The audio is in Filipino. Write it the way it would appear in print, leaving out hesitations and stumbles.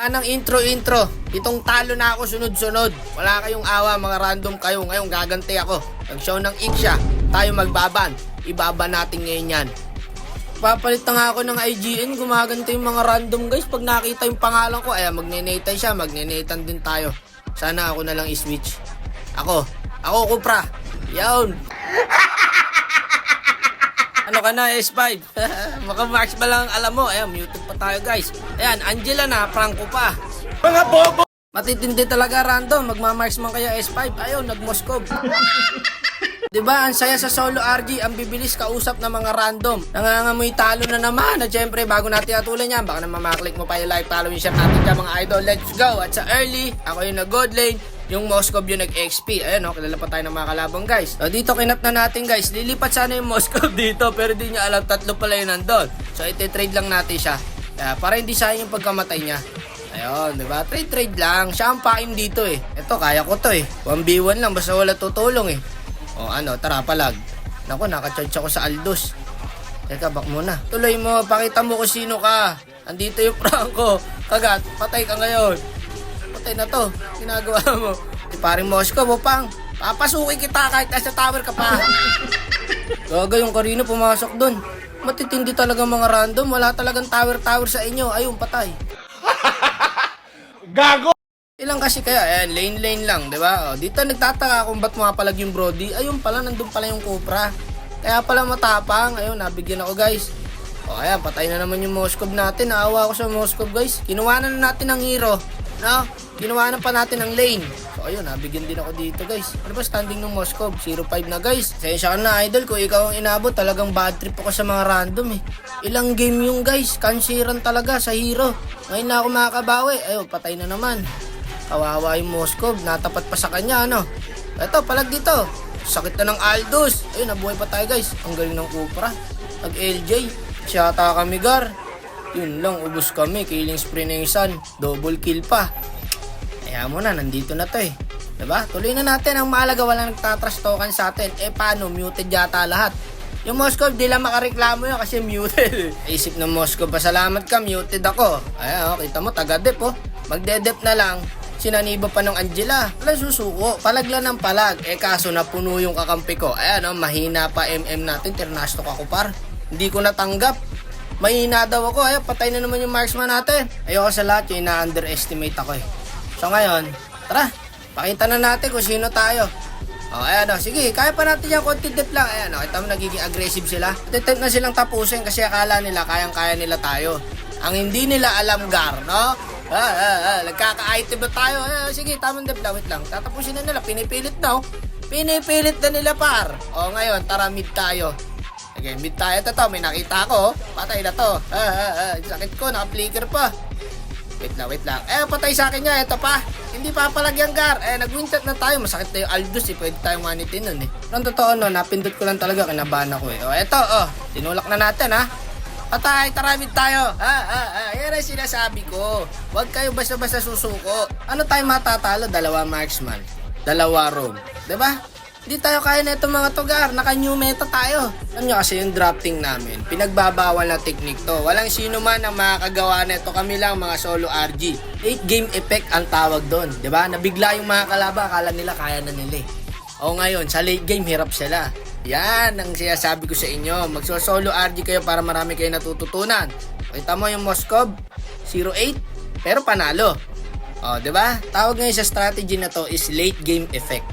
Anong intro. Itong talo na ako sunod-sunod. Wala kayong awa, mga random kayo. Ngayon gaganti ako. Nag-show ng Iksha. Tayo magbaban. Ibaban natin ngayon yan. Papalit na nga ako ng IGN. Gumaganti yung mga random guys. Pag nakita yung pangalan ko, ayan, magne-nathan siya. Magne-nathan din tayo. Sana ako na lang i-switch. Ako, Kupra. Yawn. Ano ka na, S5? Maka-marks ba lang alam mo? Ayan, muted pa tayo guys. Ayan, Angela na, Franco pa. Mga bobo! Matitindi talaga random. Magmamarks man kaya S5. Ayun, nag-Moskov. Diba, ang saya sa solo RG. Ang bibilis kausap ng mga random. Nangangamoy talo na naman. At syempre, bago natin atulan yan, baka naman maklik mo pa yung like, follow, yung share natin dyan mga idol. Let's go! At sa early, ako yung nag-god lane. Yung Moskov yung nag-XP. Ayan o, kilala pa tayo ng mga kalabang guys. So dito kinap na natin guys. Lilipat sana yung Moskov dito. Pero di niya alam, tatlo pala yun nandun. So iti-trade lang natin siya. Para hindi sayang yung pagkamatay niya. Ayun, diba? Trade lang. Siya ang pain dito eh. Ito, kaya ko to eh. 1v1 lang, basta wala tutulong eh. O ano, tara palag. Naku, nakacharge ako sa Aldos. Teka, back muna. Tuloy mo, pakita mo kung sino ka. Andito yung Franco. Kagat, patay ka ngayon. Patay na to. Ginagawa mo. Di paring Moskov, pang. Papasukin kita kahit nasa tower ka pa. Gaga yung Karino pumasok dun. Matitindi talaga mga random. Wala talagang tower sa inyo. Ayun, patay. Gago! Ilang kasi kaya, ayan, lane lang, di ba? Dito nagtataka kung ba't mapalag yung Brody. Ayun pala, nandun pala yung Cupra. Kaya pala matapang. Ayun, nabigyan ako guys. Ayan, patay na naman yung Moskov natin. Naawa ako sa Moskov guys. Kinuha na natin ng hero. No? Kinuha na pa natin ng lane. So ayun, nabigyan din ako dito guys. Ano ba standing ng Moskov? 0-5 na guys. Sensya ka na idol, kung ikaw ang inabot, talagang bad trip ako sa mga random eh. Ilang game yung guys, kansiran talaga sa hero. Ngayon na ako makakabawi. Ayun, patay na naman. Kawawa yung Moskov, natapat pa sa kanya ano. Eto, palag dito. Sakit na ng Aldos. Ayun, nabuhay pa tayo guys. Ang galing ng Cupra. Nag-LJ. Siyata kami gar. Yun lang, ubos kami. Killing spree na yung Sun. Double kill pa. Kaya mo na, nandito na to eh. Diba? Tuloy na natin. Ang mahalaga, walang nagtatrastokan sa atin. Paano? Muted yata lahat. Yung Moskov, di lang makareklamo yun kasi muted. Isip ng Moskov, pasalamat ka, muted ako. Ayan, kita mo, taga-dep oh. Magde-dep na lang. Sinaniba pa ng Angela. Wala susuko. Palagla ng palag. Kaso napuno yung kakampi ko. Ayan mahina pa MM natin. Ternastok ako par. Hindi ko natanggap. Mahina daw ako. Ayan, patay na naman yung marksman natin. Ayoko sa lahat yung ina-underestimate ako eh. So ngayon, tara. Pakita na natin kung sino tayo. Ayan sige. Kaya pa natin yung konti dip lang. Ayan kita mo nagiging aggressive sila. Attempt na silang tapusin kasi akala nila kayang-kaya nila tayo. Ang hindi nila alam gar, no? Nagkaka-item na tayo. Sige, tamang dip lang. Wait lang. Tatapusin na nila. Pinipilit na oh. Pinipilit na nila par. Ngayon, tara mid tayo. Okay, mid tayo. Ito, may nakita ako. Patay na to. Sakit ko, naka-flicker pa. Wait lang. Patay sa akin niya. Ito pa. Hindi papalagyan gar. Nag-wintet na tayo. Masakit na yung Aldos eh. Pwede tayong manitin nun eh. Pero totoo no, napindot ko lang talaga. Kinabahan ako eh. Ito, tinulak na natin ha. Patay, taramid tayo. Yan ang sinasabi ko. Huwag kayo basta-basta susuko. Ano tayo matatalo? 2 marksman. 2 roam. Diba? Hindi tayo kaya na itong mga tugar. Naka-new meta tayo. Alam nyo kasi yung drafting namin, pinagbabawal na technique to. Walang sino man ang makakagawa na ito. Kami lang mga solo RG. 8 game effect ang tawag doon. Diba? Nabigla yung mga kalaba. Akala nila kaya na nila eh. Ngayon, sa late game, hirap sila. Yan ang sinasabi ko sa inyo. Magso-solo RG kayo para marami kayo natututunan. Kita mo yung Moskov, 0-8, pero panalo. Diba? Tawag ngayon sa strategy na to is late game effect.